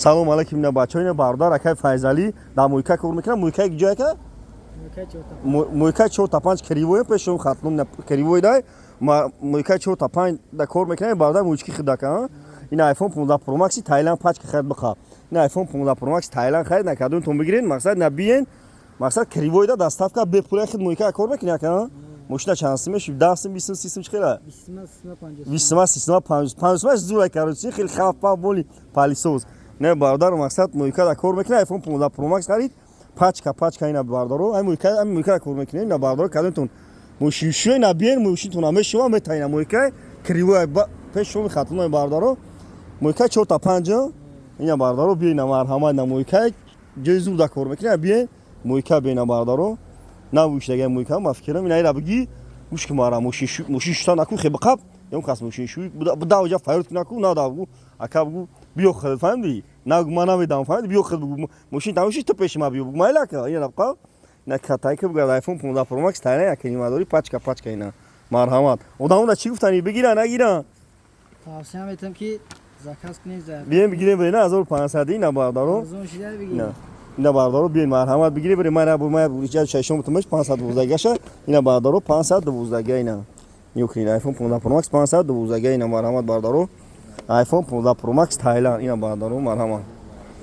салом алейкум на бачаҳои бародар акай Файзалӣ дар Муйка кор мекунам. Муйка ҷоя ка? Муйка 4-5 кривой пешум хатлум кривой дай. Муйка 4-5 да кор мекунам бародар муйчки хидака. Ин iPhone 15 Pro Max Таиланд пачка харид баха. Ин iPhone 15 Pro Max Таиланд харид накадун тон бигирин. Мақсад набиен. Мақсад кривой да доставка бе пули хид Муйка кор мекунам ка. Мошина чанд сим меш 10 сим 20 сим чиқира? 20 50 зура карочи хел хафа боли палисоз. Не бародар мақсад Муйка да кор мекунам iPhone 15 Pro Max харид. Пачка ина бародаро. Ай Муйка кор мекунам ина бардар кадун тон. Мошин набиен мошин тон амешова метайна Муйка кривой пешум хатлум бардаро. Муйка 4-5 ина бардаро биена марҳамат на Муйка ҷойзу да кор мекунам биен Муйка биена бардаро. Навуш дага Муйка мафкирам ина ира биги мушки мара мошин шута наку хеб қаб ям қас мошин шу буда оҷа файрут наку на давгу акабгу биё хад фамди нагу мана медам фамди биё хад бугу мошин тамоши то пеш ма биё бугу майлака ина қаб на катайка буга iPhone 15 Pro Max тайна якини мадори пачка ина марҳамат одамода чӣ гуфтани бигира нагира тавсия метам ки заказ кунем за бием бигирем бина 1500 ина бардаро арзон шида бигирем ина бардаро биен марҳамат бигире бери мана бу мая буриҷа шашом тумаш 512 гаша ина бардаро 512 ина юкин iPhone 15 Pro Max 512 ина марҳамат бардаро iPhone 15 Pro Max Таиланд ина бардаро марҳамат